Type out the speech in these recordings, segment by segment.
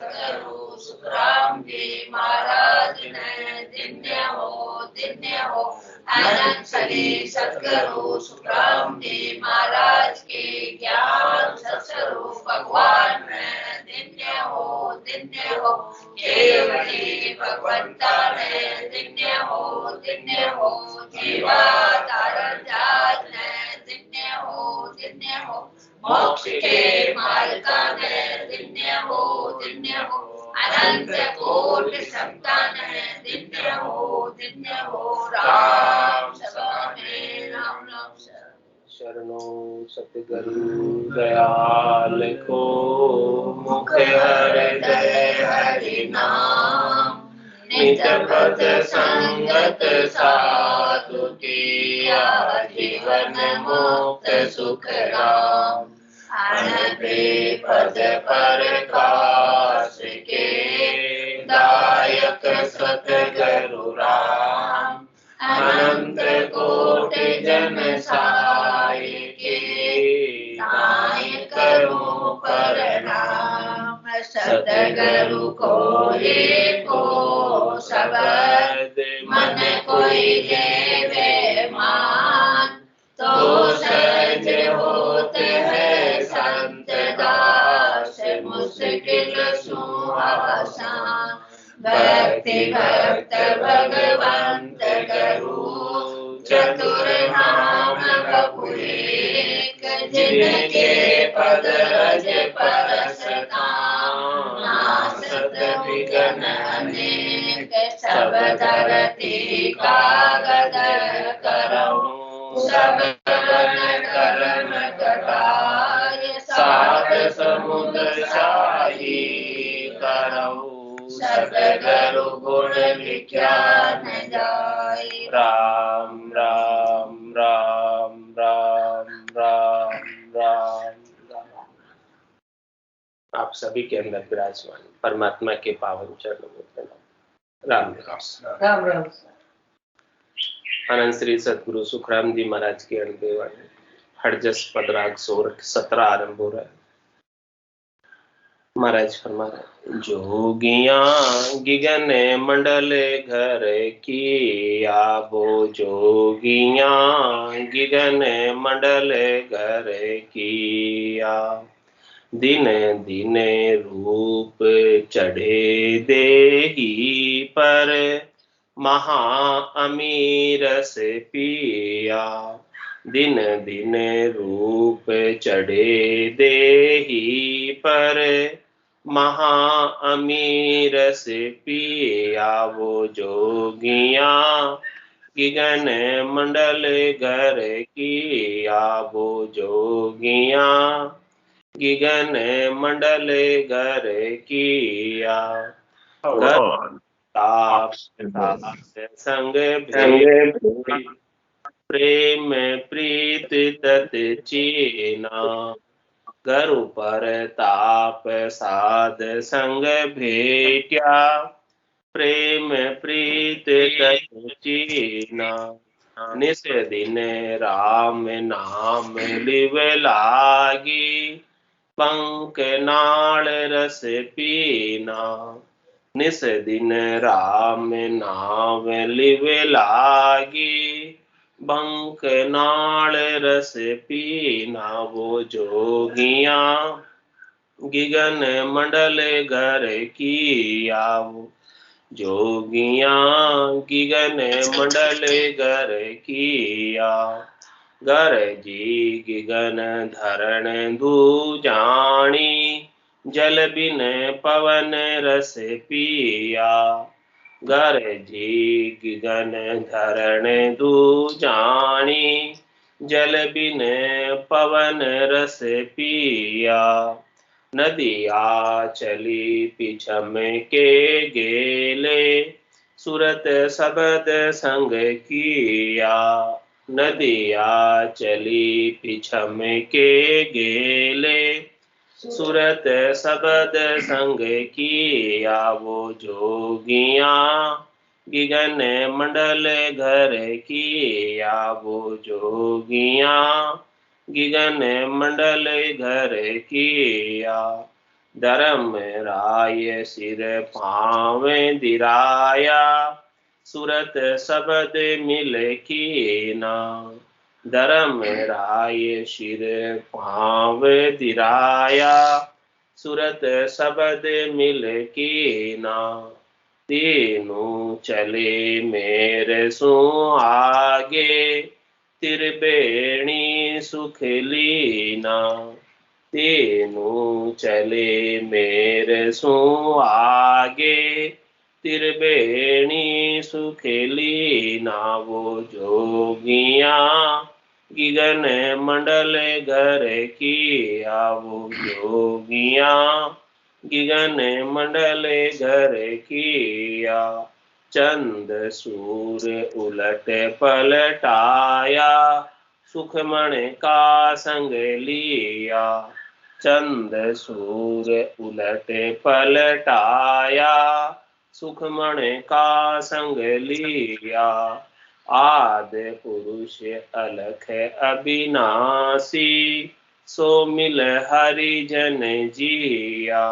करो सुखराम जी महाराज ने दिन्य हो अनंत सली सत्करो सुखराम जी महाराज के ज्ञान सत्स्वरूप भगवान में दिन्य हो केवली भगवंता ने दिन्य हो जीवा तारण जात ने दिन्य हो मोक्ष के मार्गा ने दिन्य हो अनंत कोटि संतान दिन्य हो राम सबाने राम शरणो सतगुरु दयाल को मुख हृदय हरि नाम नित पद संगत साधु किया जीवन मुक्त सुख राम अनपे पद प्रकाश के दायक सतगुरु राम अनंत कोटि जन साई के नाय करो प्रणाम सतगुरु को एको शब्द मन कोई लेवे मान तो सहज होत है संत दास मुश्किल सुहासान भक्ति भक्त भगवंत गुरु चतुर नाम बपुरेक जिनके पद रज परसता नासत विघ्न अनेक सब धरती कागद करऊं सब कर्म कटाय सात समुद्र शाही करऊं सतगुरु गुण विज्ञान जाय राम राम राम राम राम राम राम। आप सभी के अंदर विराजमान परमात्मा के पावन चरणों में प्रणाम। राम राम राम। अनंत श्री सतगुरु सुखराम जी महाराज के अणदेवानी हरजस पदराग सोर 17 आरंभ हो रहा है। महाराज फरमा रहे जोगियां गिगन मंडल घर की आबो जोगियां गिगन मंडल घर की आ दिन दिन रूप चढ़े देही पर महा अमीर से पिया दिन दिन रूप चढ़े देही पर महा अमीर से पिया वो जोगियां गिगन मंडल घर की वो जोगियां गिगन मंडल घर किया ताप संग प्रेम प्रीत तत चीना गरु पर ताप साध संग भेट्या प्रेम प्रीत तत चीना निस दिन राम नाम लिव लागी पंक नाल रस पीना निस दिन राम नाम लिव लागी बंक नाल रस पीना वो जोगियां गिगन मंडल घर की आवो जोगियां गिगन मंडल घर किया घर जी गिगन धरण धू जानी जल बिन पवन रस पिया घर जी गिगन धरण धू जानी जल बिन पवन रस पिया नदिया चली पिछम के गेले सुरत सबद संग किया नदिया चली पिछम के गेले सुरत सबद संग किया वो जोगियां गिगन मंडल घर किया वो जोगियां गिगन मंडल घर किया धर्म राय सिर पावे दिराया, सुरत शब्द मिल कीना। धर्म राय सिर पावे दिराया, सुरत शब्द मिल कीना। तीनों चले मेरे सु आगे, त्रिवेणी सुख लीना। तीनों चले मेरे सु आगे, त्रिवेणी सुख लीना। वो जोगिया गिगन मंडल घर किया, वो जोगिया गिगन मंडल घर किया। चंद सूर्य उलट पलटाया, सुखमण का संग लिया। चंद सूर्य उलट पलटाया, सुखमण का संग लिया। आदि पुरुष अलख अविनाशी, सो मिल हरिजन जिया।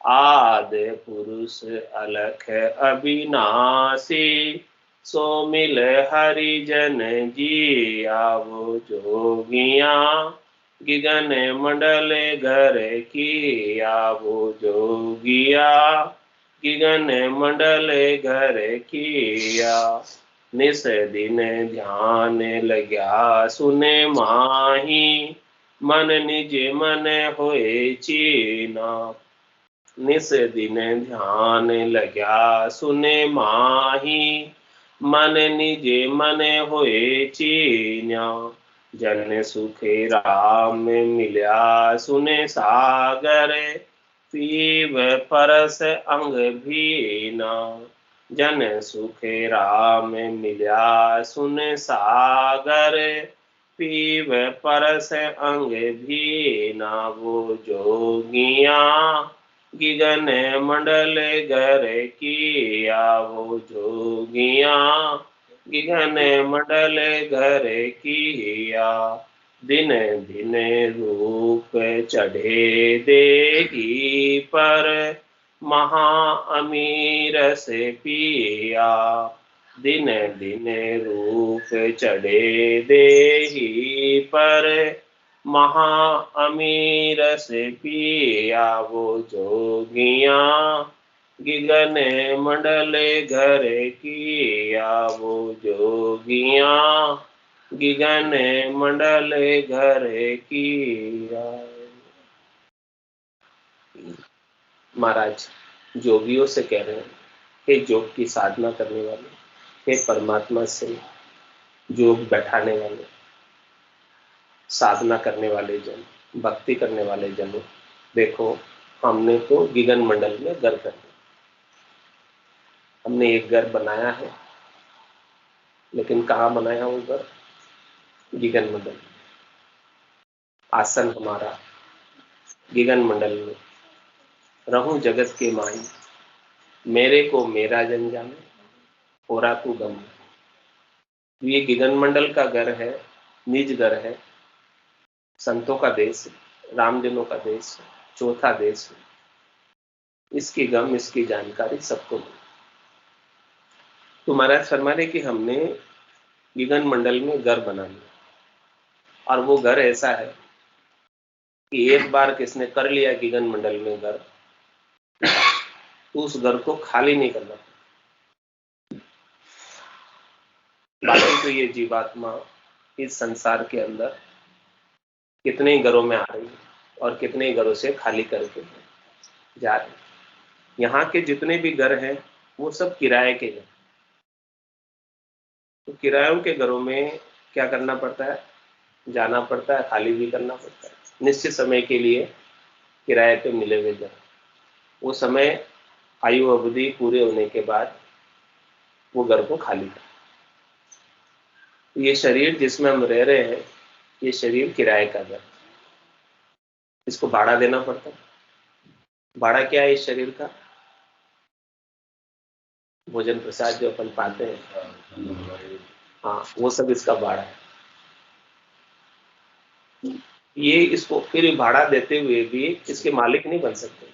आदि पुरुष अलख अविनाशी, सो मिल हरिजन जिया। वो जोगिया गिगन मंडल घर किया, वो जोगिया गिगन मंडल घर किया। निस दिन ध्यान लग्या सुने माही, मन निज मन होए चीना। निस दिन ध्यान लग्या सुने माही, मन निज मन होए चीन्या। जन सुखे राम मिल्या सुने सागर, पीव परस अंग भीना। जन सुखे राम मिल्या सुने सागर, पीव परस अंग भीना। वो जोगिया गिगन मंडल घर किया, वो जोगिया गिगन मंडल घर किया। दिन दिन रूप चढ़े देही पर, महा अमीर से पिया। दिन दिन रूप चढ़े देही पर, महा अमीर से पिया। वो जोगिया गिगन मंडल घर किया, वो जोगिया गिगन मंडल घर किया। महाराज जोगियों से कह रहे हैं, हे योग की साधना करने वाले, हे परमात्मा से योग बैठाने वाले, साधना करने वाले जन, भक्ति करने वाले जनों, देखो हमने तो गिगन मंडल में घर कर दिया। हमने एक घर बनाया है, लेकिन कहाँ बनाया वो घर? गिगन मंडल। आसन हमारा गिगन मंडल में। रहूं जगत के माही, मेरे को मेरा जन जाने, होरा तू गम। ये गिगन मंडल का घर है, निज घर है, संतों का देश, रामजनों का देश, चौथा देश है। इसकी गम, इसकी जानकारी सबको मिली। तो महाराज फरमा रहे कि हमने गिगन मंडल में घर बना लिया, और वो घर ऐसा है कि एक बार किसने कर लिया गिगन मंडल में घर, तो उस घर को खाली नहीं करना। बाकी तो ये जीवात्मा इस संसार के अंदर कितने ही घरों में आ रही है और कितने ही घरों से खाली करके जा रही है। यहाँ के जितने भी घर हैं वो सब किराए के घर। तो किरायों के घरों में क्या करना पड़ता है? जाना पड़ता है, खाली भी करना पड़ता है। निश्चित समय के लिए किराए पे मिले हुए घर, वो समय आयु अवधि पूरे होने के बाद वो घर को खाली कर। ये शरीर जिसमें हम रह रहे हैं, ये शरीर किराए का घर, इसको भाड़ा देना पड़ता है। भाड़ा क्या है इस शरीर का? भोजन प्रसाद जो अपन पाते हैं, हाँ, वो सब इसका भाड़ा है। ये इसको फिर भाड़ा देते हुए भी इसके मालिक नहीं बन सकते,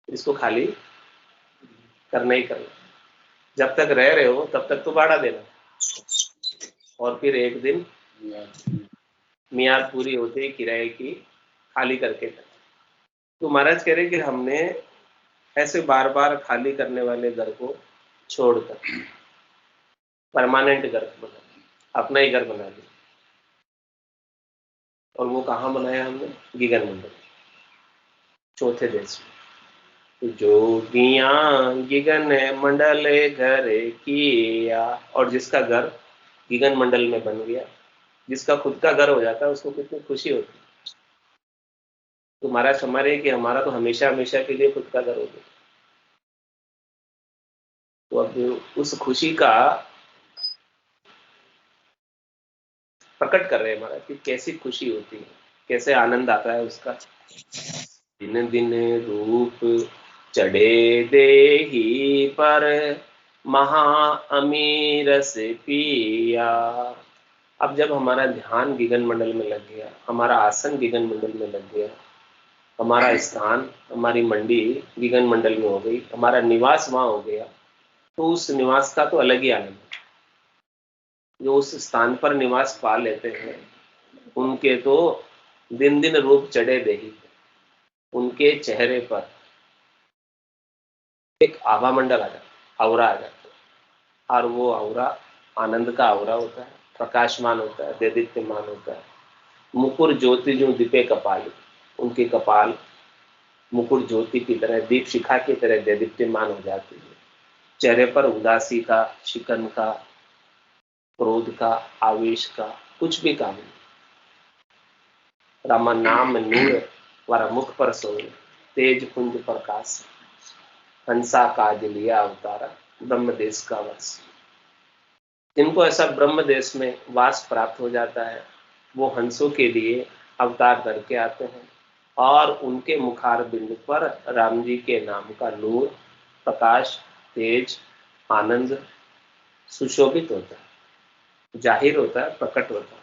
इसको खाली करना ही करना। जब तक रह रहे हो तब तक तो भाड़ा देना, और फिर एक दिन मियाद पूरी होते ही किराए की खाली करके जाना। तो महाराज कह रहे कि हमने ऐसे बार बार खाली करने वाले घर को छोड़कर परमानेंट घर बना, अपना ही घर बना लिया। और वो कहाँ बनाया हमने? गीगन मंडल, चौथे देश में। तो जोगियां गीगन मंडल घर किया, और जिसका घर गीगन मंडल में बन गया, जिसका खुद का घर हो जाता है, उसको कितनी खुशी होती है। तो महाराज हमारे कि हमारा तो हमेशा हमेशा के लिए खुद का घर हो गया। तो अब उस खुशी का प्रकट कर रहे हैं महाराज कि कैसी खुशी होती है, कैसे आनंद आता है उसका। दिन दिन रूप चढ़े देही पर, महा अमीर से पिया। अब जब हमारा ध्यान गीगन मंडल में लग गया, हमारा आसन गीगन मंडल में लग गया, हमारा स्थान, हमारी मंडी गीगन मंडल में हो गई, हमारा निवास वहां हो गया, तो उस निवास का तो अलग ही आनंद है। जो उस स्थान पर निवास पा लेते हैं उनके तो दिन दिन रूप चढ़े देही, उनके चेहरे पर एक आभा मंडल आ जाता, औरा आ जाता है। और वो औरा आनंद का औरा होता है, प्रकाशमान होता है, देदीप्यमान होता है। मुकुर ज्योति जो दीपे कपाल, उनके कपाल मुकुट ज्योति की तरह, दीप शिखा की तरह देदीप्यमान हो जाती है। चेहरे पर उदासी का, शिकन का, क्रोध का, आवेश का कुछ भी काम नहीं। रामा नाम नूर वारा मुख पर सोए, तेज पुंज प्रकाश, हंसा काज लिया अवतारा, ब्रह्म देश का वास। जिनको ऐसा ब्रह्म देश में वास प्राप्त हो जाता है, वो हंसों के लिए अवतार करके आते हैं, और उनके मुखार बिंदु पर राम जी के नाम का नूर, प्रकाश, तेज, आनंद सुशोभित होता है, जाहिर होता है, प्रकट होता है,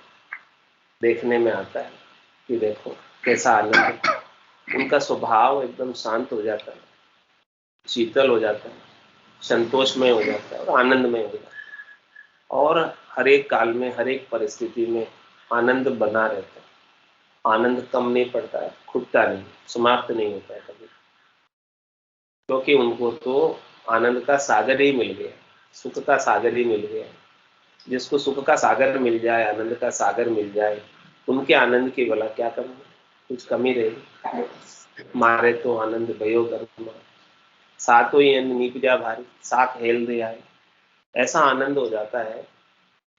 देखने में आता है कि देखो कैसा आनंद है। उनका स्वभाव एकदम शांत हो जाता है, शीतल हो जाता है, संतोषमय हो जाता है और आनंदमय हो जाता है। और हर एक काल में, हर एक परिस्थिति में आनंद बना रहता है। आनंद कम नहीं पड़ता है, खुटता नहीं, समाप्त नहीं होता है कभी, क्योंकि उनको तो आनंद का सागर ही मिल गया, सुख का सागर ही मिल गया। जिसको सुख का सागर मिल जाए, आनंद का सागर मिल जाए, उनके आनंद की भला क्या कमी, कुछ कमी रहेगी? मारे तो आनंद भयो गर्मा, सातो ही नीपजा भारी, साख हेल दे आए। ऐसा आनंद हो जाता है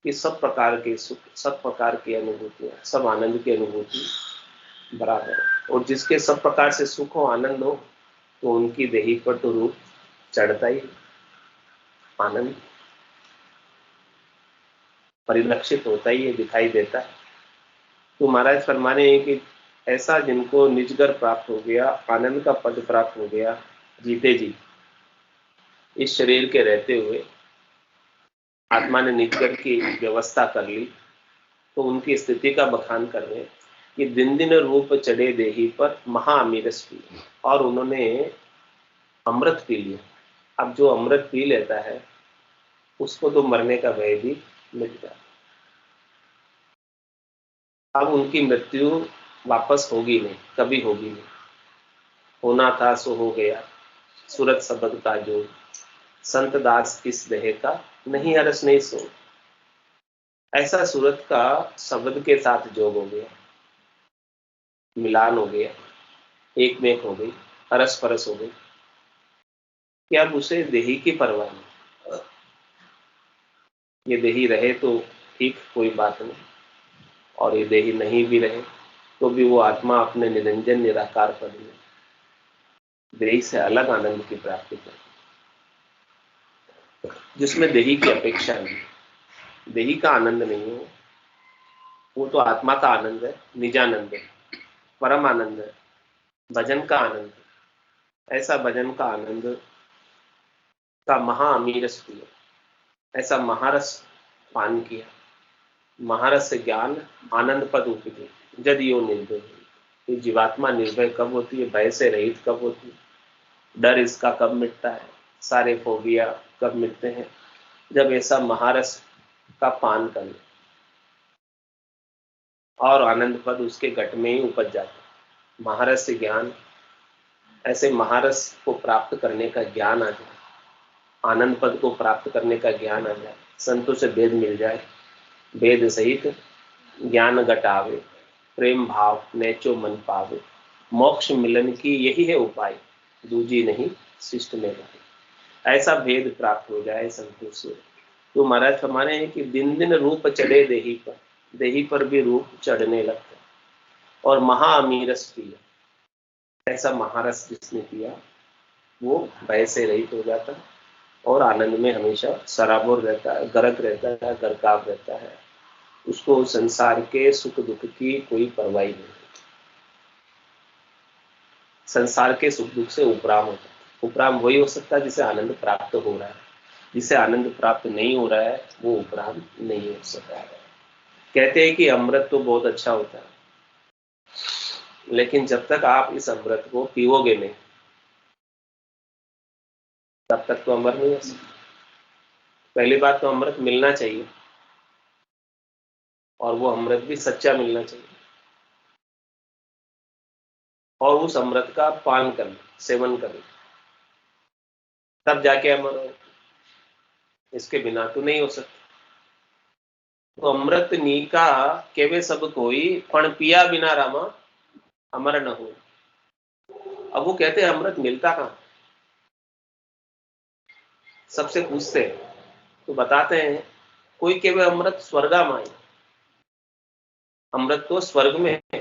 कि सब प्रकार के सुख, सब प्रकार की अनुभूतियां, सब आनंद की अनुभूति बराबर है। और जिसके सब प्रकार से सुख हो, आनंद हो, तो उनकी देही पर तो रूप चढ़ता ही, आनंद परिलक्षित होता ही है, दिखाई देता है। तो महाराज फरमाने हैं कि ऐसा जिनको निजगर प्राप्त हो गया, आनंद का पद प्राप्त हो गया, जीते जी इस शरीर के रहते हुए आत्मा ने निजगर की व्यवस्था कर ली, तो उनकी स्थिति का बखान कर रहे हैं कि दिन दिन रूप चढ़े देही पर महा अमीरस पी, और उन्होंने अमृत पी लिया। अब जो अमृत पी लेता है उसको तो मरने का भय भी मिट जाता। अब उनकी मृत्यु वापस होगी नहीं, कभी होगी नहीं। होना था सो हो गया, सूरत शब्द का जो संत दास इस देह का, नहीं हरस नहीं सो। ऐसा सूरत का शब्द के साथ जोग हो गया, मिलान हो गया, एक में एक हो गई, हरस परस हो गई कि अब उसे देही की परवाह नहीं। ये देही रहे तो ठीक, कोई बात नहीं, और ये देही नहीं भी रहे तो भी वो आत्मा अपने निरंजन निराकार पद में देही से अलग आनंद की प्राप्ति करे, जिसमें देही की अपेक्षा नहीं, देही का आनंद नहीं हो। वो तो आत्मा का आनंद है, निजानंद है, परम आनंद है, भजन का आनंद है। ऐसा भजन का आनंद का महा अमीरस पिया, ऐसा महारस पान किया, महारस ज्ञान आनंद पद उपति जद यो निर्भय। ये जीवात्मा निर्भय कब होती है, भय से रहित कब होती है, डर इसका कब मिटता है, सारे फोबिया कब मिटते हैं, जब ऐसा महारस का पान कर ले और आनंद पद उसके घट में ही उपज जाता है। महारस ज्ञान, ऐसे महारस को प्राप्त करने का ज्ञान आ जाए, आनंद पद को प्राप्त करने का ज्ञान आ जाए, संतों से भेद मिल जाए, भेद सहित ज्ञान घटावे, प्रेम भाव नेचो मन पावे, मोक्ष मिलन की यही है उपाय, दूजी नहीं शिष्ट में भाई। ऐसा भेद प्राप्त हो जाए संतों से तो महाराज फरमाने हैं कि दिन दिन रूप चढ़े देही पर भी रूप चढ़ने लगता, और महाअमीरस पिया, ऐसा महारस जिसने पिया वो भय से रहित हो जाता और आनंद में हमेशा सराबोर रहता है, गरक रहता है, गरकाव रहता है, उसको संसार के सुख दुख की कोई परवाह नहीं, संसार के सुख दुख से उपराम होता है। उपराम वही हो सकता है जिसे आनंद प्राप्त हो रहा है, जिसे आनंद प्राप्त नहीं हो रहा है वो उपराम नहीं हो सकता है। कहते हैं कि अमृत तो बहुत अच्छा होता है, लेकिन जब तक आप इस अमृत को पीओगे नहीं तब तक तो अमर नहीं हो सकता। पहली बात तो अमृत मिलना चाहिए और वो अमृत भी सच्चा मिलना चाहिए, और उस अमृत का पान करना, सेवन करना, तब जाके अमर हो, इसके बिना तो नहीं हो सकता। तो अमृत नीका केवे सब कोई फण पिया बिना रामा अमर न हो। अब वो कहते हैं अमृत मिलता कहाँ, सबसे पूछते हैं तो बताते हैं कोई केवे अमृत स्वर्गा माई, अमृत तो स्वर्ग में है।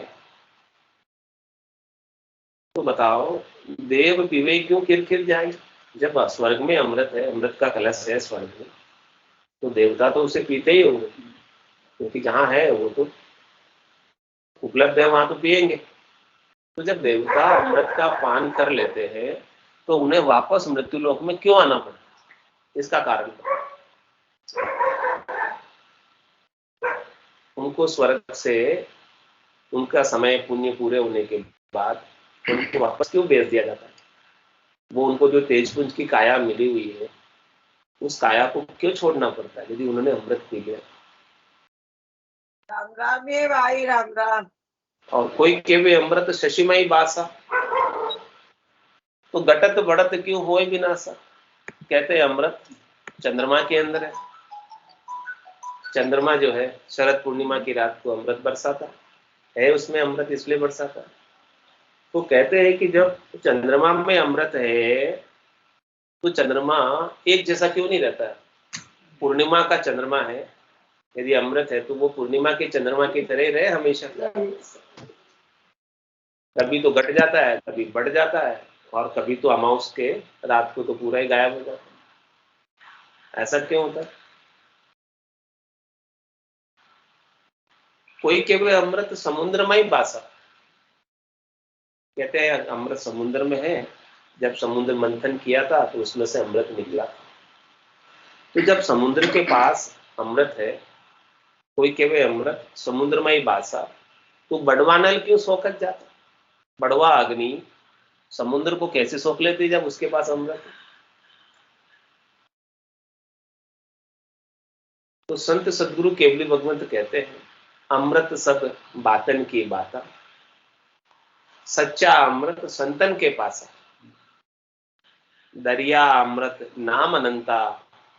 तो बताओ देव पीवे क्यों खिर खिर जाए, जब स्वर्ग में अमृत है, अमृत का कलश है स्वर्ग में, तो देवता तो उसे पीते ही होंगे, क्योंकि जहां है वो तो उपलब्ध है वहां तो पिएंगे। तो जब देवता अमृत का पान कर लेते हैं तो उन्हें वापस मृत्यु लोक में क्यों आना पड़ा, इसका कारण उनको स्वर्ग से उनका समय पुण्य पूरे होने के बाद उनको वापस क्यों भेज दिया जाता है, वो उनको जो तेजपुंज की काया मिली हुई है उस काया को क्यों छोड़ना पड़ता है यदि उन्होंने अमृत पी लिया। राम राम ये भाई राम राम। और कोई केवे अमृत शशिमयी बासा, तो घटत बढ़त क्यों होए विनाशा। कहते हैं अमृत चंद्रमा के अंदर है, चंद्रमा जो है शरद पूर्णिमा की रात को अमृत बरसाता है, उसमें अमृत इसलिए बरसाता है। तो कहते हैं कि जब चंद्रमा में अमृत है तो चंद्रमा एक जैसा क्यों नहीं रहता है, पूर्णिमा का चंद्रमा है, यदि अमृत है तो वो पूर्णिमा के चंद्रमा की तरह ही रहे हमेशा, कभी तो घट जाता है कभी बढ़ जाता है, और कभी तो अमावस के रात को तो पूरा ही गायब हो जाता है। ऐसा क्यों होता है। कोई केवल अमृत समुद्र में ही बासा, कहते हैं अमृत समुद्र में है, जब समुद्र मंथन किया था तो उसमें से अमृत निकला। तो जब समुद्र के पास अमृत है, कोई केवल अमृत समुद्र में ही बासा, तो बड़वा नल क्यों सोखत जाता, बड़वा अग्नि समुद्र को कैसे सोख लेती जब उसके पास अमृत है। तो संत सदगुरु केवली भगवंत कहते हैं अमृत सब बातन की बाता, सच्चा अमृत संतन के पास, दरिया अमृत नाम अनंता,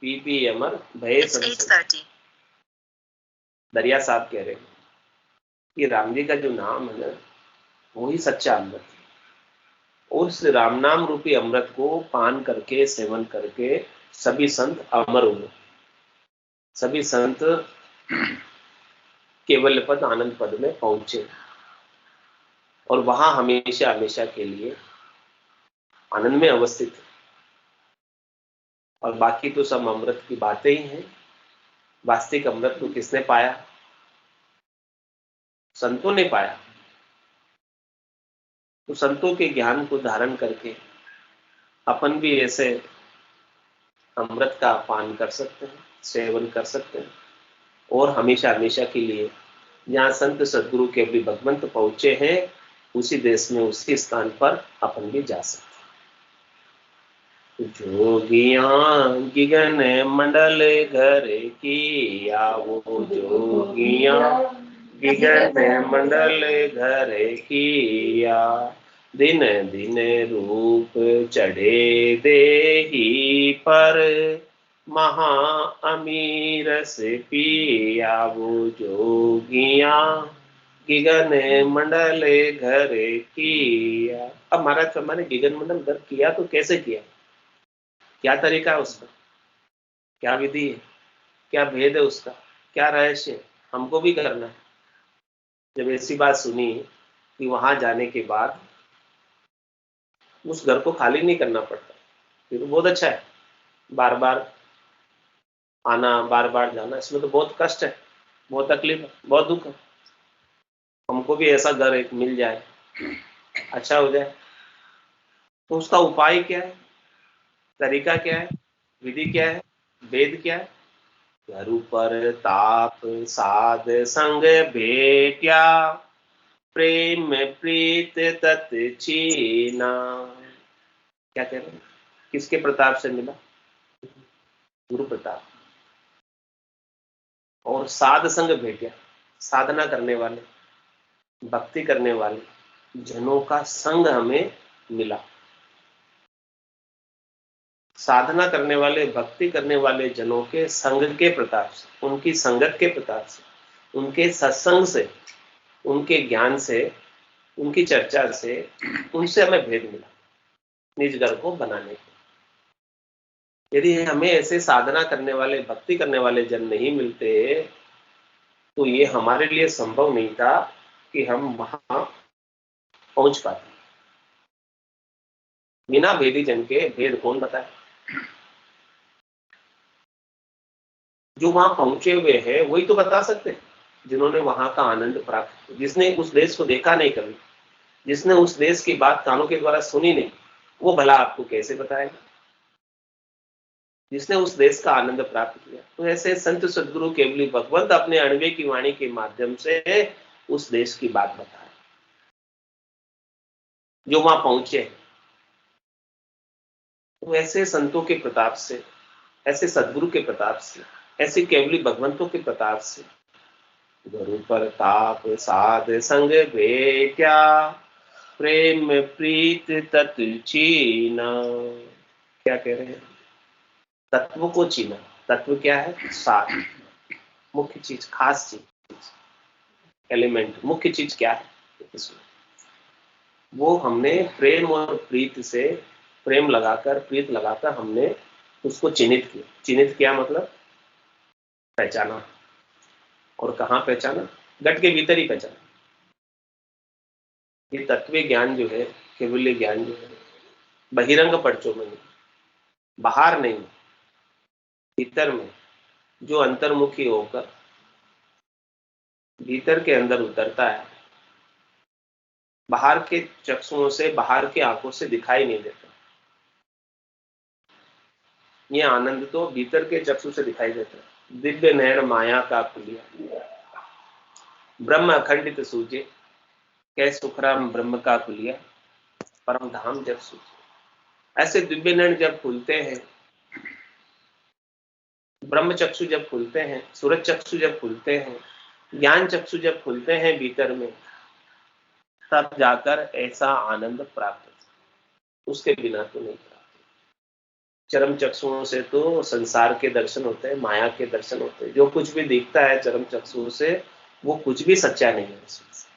पी पी अमर भय संत। दरिया साहब कह रहे हैं कि राम जी का जो नाम है ना वही सच्चा अमृत है, और उस राम नाम रूपी अमृत को पान करके सेवन करके सभी संत अमर हुए, सभी संत केवल पद आनंद पद में पहुंचे, और वहां हमेशा हमेशा के लिए आनंद में अवस्थित। और बाकी तो सब अमृत की बातें ही हैं, वास्तविक अमृत को किसने पाया, संतों ने पाया। तो संतों के ज्ञान को धारण करके अपन भी ऐसे अमृत का पान कर सकते हैं, सेवन कर सकते हैं, और हमेशा हमेशा के लिए जहाँ संत सदगुरु के भी भगवंत पहुंचे हैं उसी देश में उसी स्थान पर अपन भी जा सकते। जोगियां गिगन मंडल घर किया, वो जोगियां गिगन मंडल घर किया, दिन दिन रूप चढ़े देही पर, महा अमीर से पिया, वो जोगियां गिगन मंडल घर किया। अब महाराज फरमाने ने गिगन मंडल घर किया तो कैसे किया, क्या तरीका है उसका, क्या विधि है, क्या भेद है उसका, क्या रहस्य है, हमको भी करना है। जब ऐसी बात सुनी कि वहां जाने के बाद उस घर को खाली नहीं करना पड़ता, ये तो बहुत अच्छा है। बार बार आना, बार बार जाना, इसमें तो बहुत कष्ट है, बहुत तकलीफ है, बहुत दुख है। हमको भी ऐसा घर एक मिल जाए, अच्छा हो जाए। तो उसका उपाय क्या है, तरीका क्या है, विधि क्या है, वेद क्या है। घर पर ताप साध संग भेट्या, प्रेम प्रीत तत् चीना। क्या कह रहे हैं, किसके प्रताप से मिला, गुरु प्रताप। और साध संग भेट्या, साधना करने वाले, भक्ति करने वाले जनों का संग हमें मिला। साधना करने वाले, भक्ति करने वाले जनों के संग के प्रताप से, उनकी संगत के प्रताप से, उनके सत्संग से, उनके ज्ञान से, उनकी चर्चा से, उनसे हमें भेद मिला निज घर को बनाने को। यदि हमें ऐसे साधना करने वाले, भक्ति करने वाले जन नहीं मिलते तो ये हमारे लिए संभव नहीं था कि हम वहां पहुंच पाते। बिना भेदी जन के भेद कौन बताए। जो वहां पहुंचे हुए हैं वही तो बता सकते हैं, जिन्होंने वहां का आनंद प्राप्त किया। जिसने उस देश को देखा नहीं कभी, जिसने उस देश की बात कानों के द्वारा सुनी नहीं, वो भला आपको कैसे बताएगा। जिसने उस देश का आनंद प्राप्त किया, तो ऐसे संत सदगुरु केवली भगवंत अपने अणवे की वाणी के माध्यम से उस देश की बात बताए, जो वहां पहुंचे। तो ऐसे संतों के प्रताप से, ऐसे सदगुरु के प्रताप से, ऐसे केवली भगवंतों के प्रताप से गुरु पर ताप साध संग भेट्या, प्रेम प्रीत तत् चीना। क्या कह रहे हैं, तत्व को चीना। तत्व क्या है, सार, मुख्य चीज, खास चीज, एलिमेंट, मुख्य चीज क्या है इसमें, वो हमने प्रेम और प्रीत से, प्रेम लगाकर, प्रीत लगाकर हमने उसको चिन्हित किया। चिन्हित किया मतलब पहचाना। और कहाँ पहचाना, गट के भीतर ही पहचाना। ये तत्व ज्ञान जो है, केवल ज्ञान जो है, बहिरंग पर्चों में नहीं, बाहर नहीं, भीतर में, जो अंतर्मुखी होकर भीतर के अंदर उतरता है, बाहर के चक्षुओं से, बाहर के आंखों से दिखाई नहीं देता। ये आनंद तो भीतर के चक्षु से दिखाई देता है। दिव्य नयन माया का खुलिया, ब्रह्म अखंडित सूझे, कै सुखराम ब्रह्म का खुलिया, परम धाम जब सूझे। ऐसे दिव्य नयन जब खुलते हैं, ब्रह्म चक्षु जब खुलते हैं, सूरज चक्षु जब खुलते हैं, ज्ञान चक्षु जब खुलते हैं भीतर में, तब जाकर ऐसा आनंद प्राप्त होता है। उसके बिना तो नहीं प्राप्त। चरम चक्षुओं से तो संसार के दर्शन होते हैं, माया के दर्शन होते हैं। जो कुछ भी दिखता है चरम चक्षुओं से, वो कुछ भी सच्चा नहीं है उसमें से।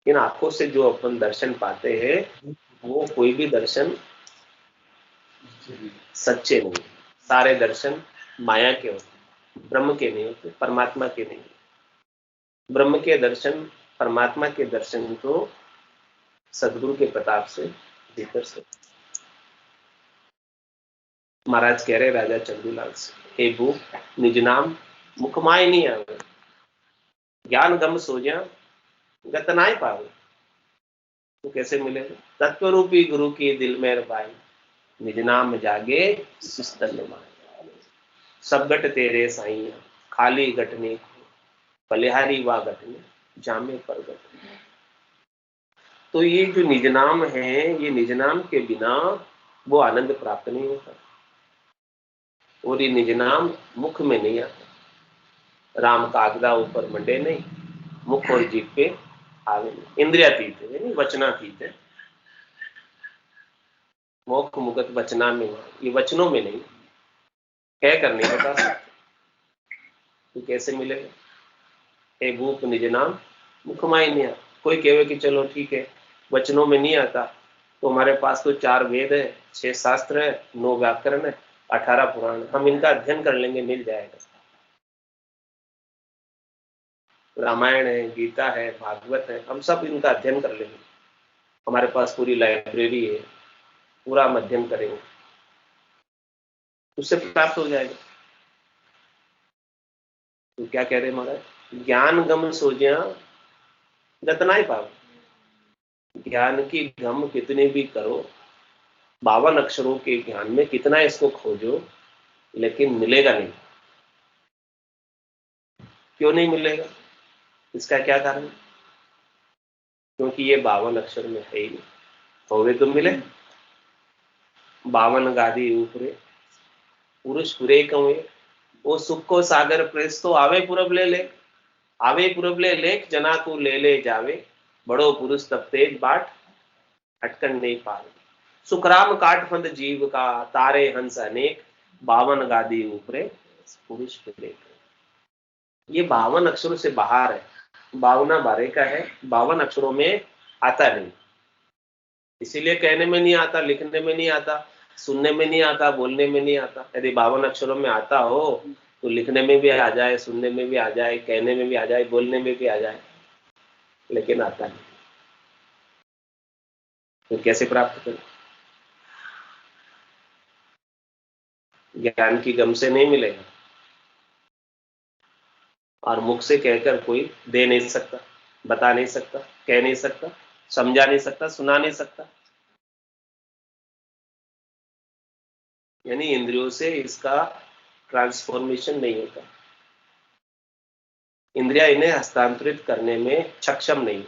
इन आंखों से जो अपन दर्शन पाते हैं, वो कोई भी दर्शन सच्चे नहीं। सारे दर्शन माया के होते, ब्रह्म के नहीं होते, परमात्मा के नहीं। ब्रह्म के दर्शन, परमात्मा के दर्शन तो सदगुरु के प्रताप से भीतर से। महाराज कह रहे राजा चंदूलाल से, हे भू निज नाम मुखमाय नहीं आवे, ज्ञान गम सोजा गतनाय पावे। तो कैसे मिलेगा, तत्व रूपी गुरु की दिल में रबाई, निज नाम जागे सिस्तन माए। सब गट तेरे साईं, खाली गटने बलिहारी वा गटने जामे पर गट। तो ये जो निजनाम है, ये निजनाम के बिना वो आनंद प्राप्त नहीं होता, और ये निजनाम मुख में नहीं आता। राम कागदा ऊपर मंडे नहीं, मुख और जीभ पे आवे नहीं। इंद्रियातीत है, यानी वचनातीत है। मोक्ष मुगत वचना में, ये वचनों में नहीं, कह कर नहीं बता सकते। तो कैसे मिलेगा? हे भूप निज नाम मुख माई नहीं आता। कोई कहे कि चलो ठीक है, वचनों में नहीं आता, तो हमारे पास तो 4 वेद है, 6 शास्त्र है, 9 व्याकरण है, 18 पुराण है, हम इनका अध्ययन कर लेंगे, मिल जाएगा। रामायण है, गीता है, भागवत है, हम सब इनका अध्ययन कर लेंगे, हमारे पास पूरी लाइब्रेरी है, पूरा हम अध्ययन करेंगे, उससे प्राप्त हो जाएगा। तो क्या कह रहे महाराज? ज्ञान गम सोजिया गतना ही पाओ। ज्ञान की गम कितने भी करो, 52 अक्षरों के ज्ञान में कितना इसको खोजो, लेकिन मिलेगा नहीं। क्यों नहीं मिलेगा? इसका क्या कारण? क्योंकि ये 52 अक्षर में है ही नहीं। होवे तो मिले। 52 गादी ऊपरे पुरुष पुरे कवे, वो सुख को सागर प्रेस तो आवे पूरब ले ले, आवे पूरब ले लेख जना को ले ले जावे, बड़ो पुरुष तब तेज बाट अटकन नहीं पावे। सुखराम काटफंद जीव का, तारे हंस अनेक, 52 गादी ऊपरे पुरुष पुरे। ये 52 अक्षरों से बाहर है, 52 बारे का है, 52 अक्षरों में आता नहीं। इसीलिए कहने में नहीं आता, लिखने में नहीं आता, सुनने में नहीं आता, बोलने में नहीं आता। यदि 52 अक्षरों में आता हो तो लिखने में भी आ जाए, सुनने में भी आ जाए, कहने में भी आ जाए, बोलने में भी आ जाए, लेकिन आता नहीं। तो कैसे प्राप्त करें? ज्ञान की गम से नहीं मिलेगा, और मुख से कहकर कोई दे नहीं सकता, बता नहीं सकता, कह नहीं सकता, समझा नहीं सकता, सुना नहीं सकता। यानी इंद्रियों से इसका ट्रांसफॉर्मेशन नहीं होता, इंद्रिया इन्हें हस्तांतरित करने में सक्षम नहीं।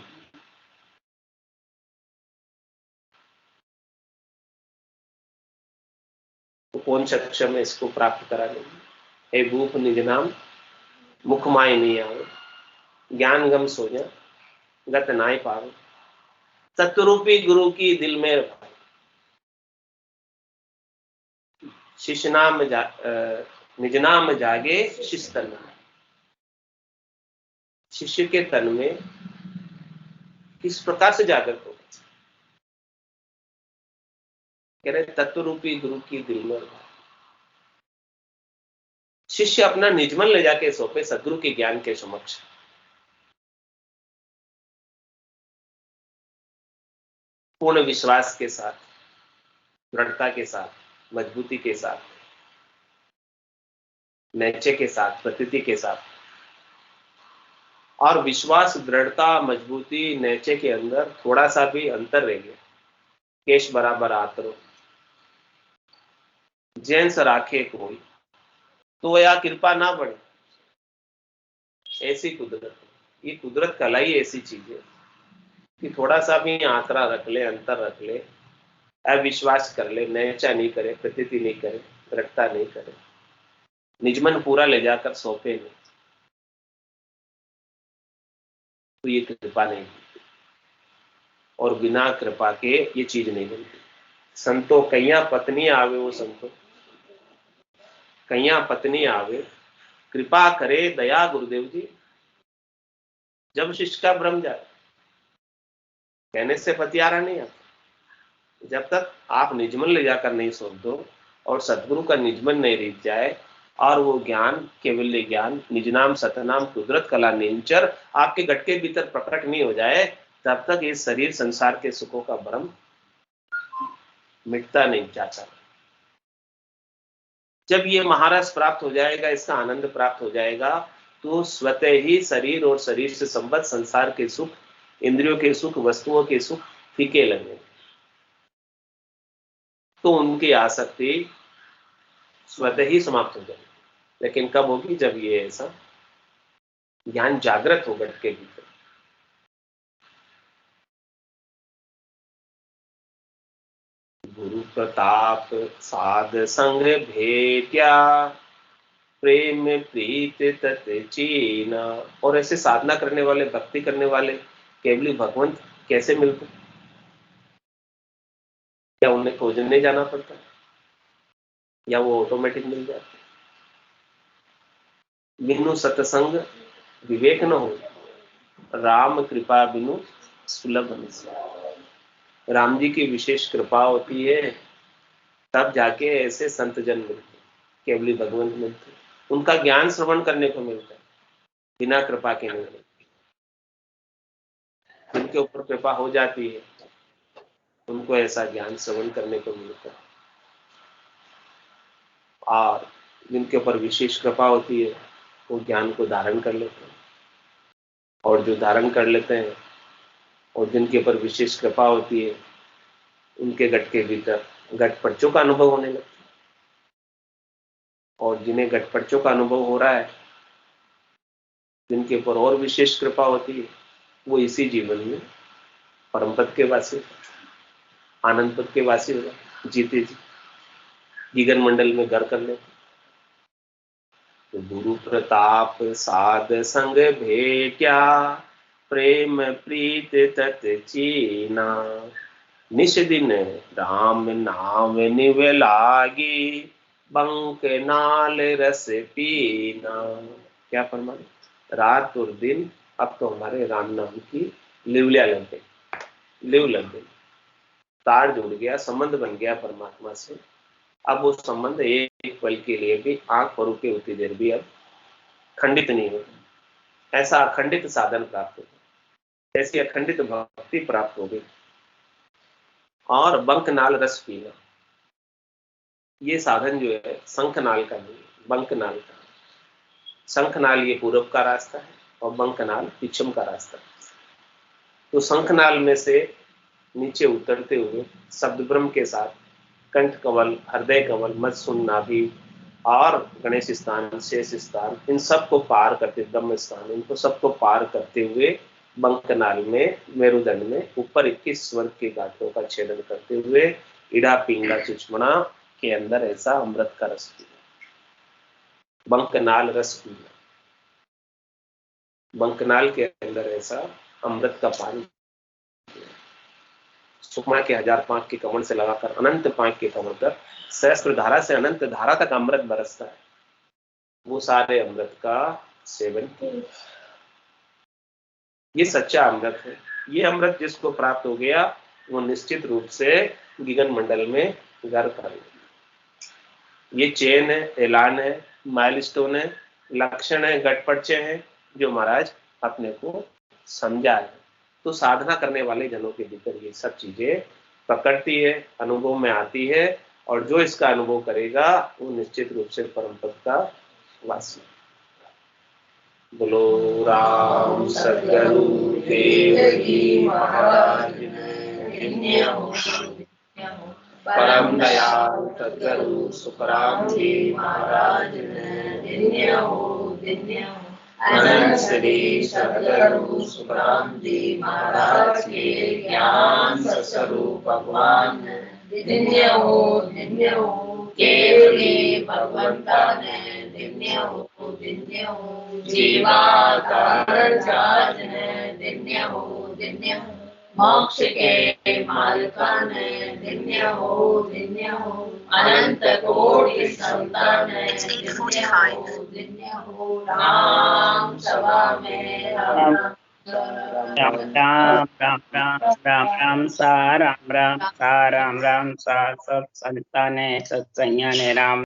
तो कौन सक्षम है इसको प्राप्त कराने में? हे भूप निज नाम मुख माय नहीं आवे, ज्ञान गम सोजा गत नाय पावे, तत्वरूपी गुरु की दिल में रखा। शिष्य नाम निज नाम जागे शिष्य तन, शिष्य के तन में किस प्रकार से जागृत होगा? कह रहे तत्वरूपी गुरु की दिल में रखा। शिष्य अपना निजमन ले जाके सौंपे सदगुरु के ज्ञान के समक्ष। पूर्ण विश्वास के साथ, दृढ़ता के साथ, मजबूती के साथ, नैचे के साथ, प्रतीति के साथ। और विश्वास, दृढ़ता, मजबूती, नैचे के अंदर थोड़ा सा भी अंतर रह गया, केश बराबर आतरो जैन राखे कोई, तो या कृपा ना बढ़े। ऐसी कुदरत, ये कुदरत कला ही ऐसी चीज है कि थोड़ा सा भी आंतरा रख ले, अंतर रख ले, अविश्वास कर ले, नैचा नहीं करे, प्रतीति नहीं करे, दृढ़ता नहीं करे, निजमन पूरा ले जाकर सौंपे नहीं, तो ये कृपा नहीं बनती। और बिना कृपा के ये चीज नहीं बनती। संतो कैया पत्नी आवे, वो संतो कैया पत्नी आवे, कृपा करे दया गुरुदेव जी। जब शिष्य का भ्रम जाए, कहने से पतियारा नहीं आता। जब तक आप निजमन ले जाकर नहीं सौंप दो और सदगुरु का निजमन नहीं रीत जाए, और वो ज्ञान, केवल्य ज्ञान, निजनाम सतनाम कुदरत कला नेंचर आपके गट के भीतर प्रकट नहीं हो जाए, तब तक ये शरीर संसार के सुखों का भ्रम मिटता नहीं चाहता। जब ये महारस प्राप्त हो जाएगा, इसका आनंद प्राप्त हो जाएगा, तो स्वतः ही शरीर और शरीर से संबद्ध संसार के सुख, इंद्रियों के सुख, वस्तुओं के सुख फीके लगेंगे। तो उनकी आसक्ति स्वतः ही समाप्त हो जाएगी। लेकिन कब होगी? जब ये ऐसा ज्ञान जागृत हो घट के भीतर। गुरु प्रताप साध संग भेट्या, प्रेम प्रीत तत चीना। और ऐसे साधना करने वाले, भक्ति करने वाले केवली भगवंत कैसे मिलते? क्या उन्हें खोजने जाना पड़ता, या वो ऑटोमेटिक मिल जाते? बिनु सत्संग विवेक न हो, राम कृपा बिनु सुलभ नहीं। राम जी की विशेष कृपा होती है, तब जाके ऐसे संत जन मिलते, केवली भगवंत मिलते, उनका ज्ञान श्रवण करने को मिलता है, बिना कृपा के नहीं मिलता। जिनके ऊपर कृपा हो जाती है उनको ऐसा ज्ञान श्रवण करने को मिलता है, और जिनके ऊपर विशेष कृपा होती है वो ज्ञान को धारण कर लेते हैं, और जो धारण कर लेते हैं और जिनके ऊपर विशेष कृपा होती है उनके घट के भीतर घटपटचों का अनुभव होने लगता है। और जिन्हें घटपटचों का अनुभव हो रहा है, जिनके ऊपर और विशेष कृपा होती है, वो इसी जीवन में परम पद के वासी, आनंद पद के वासी हो जाते, जीते जी गीगन मंडल में घर कर लेते। तो गुरु प्रताप साध संग भेट्या, प्रेम प्रीत तत चीना। निश दिन राम नाम निव लागी, बंक नाल रस पीना। क्या फरमान? रात और दिन अब तो हमारे राम नाम की लिवलिया लग गई, लिव लग गई, तार जुड़ गया, संबंध बन गया परमात्मा से। अब वो संबंध एक पल के लिए भी, आंख पर रुके होती देर भी अब खंडित नहीं होता। ऐसा अखंडित साधन प्राप्त हो, ऐसी अखंडित भक्ति प्राप्त हो गई। और बंकनाल रस पीना, ये साधन जो है शंखनाल का नहीं, बंकनाल का। शंखनाल ये पूर्व का रास्ता है और बंकनाल पश्चिम का रास्ता है। तो शंखनाल में से नीचे उतरते हुए शब्द ब्रह्म के साथ कंठ कमल, हृदय कमल, मत्सुन, नाभि और गणेश स्थान, शेष स्थान, इन सबको पार करते, ब्रह्म स्थान, इनको सबको पार करते हुए बंकनाल में, मेरुदंड में ऊपर 21 स्वर्ग के घाटों का छेदन करते हुए इड़ा पिंगला चुचमना के अंदर ऐसा अमृत का रस पीना, बंकनाल रस पीना, बंकनाल के अंदर ऐसा अमृत का पानी। सुकमा के 1000 पांख के कमल से लगाकर अनंत पांख के कमल तक, सहस्त्र धारा से अनंत धारा तक अमृत बरसता है। वो सारे अमृत का सेवन किया, ये सच्चा अमृत है। ये अमृत जिसको प्राप्त हो गया वो निश्चित रूप से गीगन मंडल में घर कर लेगा। ये चेन है, ऐलान है, माइलस्टोन है, लक्षण है, घटपटचे हैं, जो महाराज अपने को समझा है। तो साधना करने वाले जनों के भीतर ये सब चीजें पकड़ती है, अनुभव में आती है, और जो इसका अनुभव करेगा वो निश्चित रूप से परम पद का वासी। बोलो राम सद्गुरु देव की महाराज, परम दयाल सद्गुरु सुखराम जी महाराज, अनंत श्री सद्गुरु सुखराम जी महाराज के ज्ञान स्वरूप भगवान दिव्य हो, दिव्य हो, केवली भगवंता ने दिव्य हो, दिव्य हो, जीवाधार जाज ने दिव्य हो, दिव्य हो, मोक्ष के मालिका ने दिव्य हो, दिव्य हो, अनंत कोटि संतान ने दिव्य हो, दिव्य हो, राम सभा में राम राम राम राम राम राम राम सा राम राम सा राम राम सा सब संताने सत्संज्ञाने राम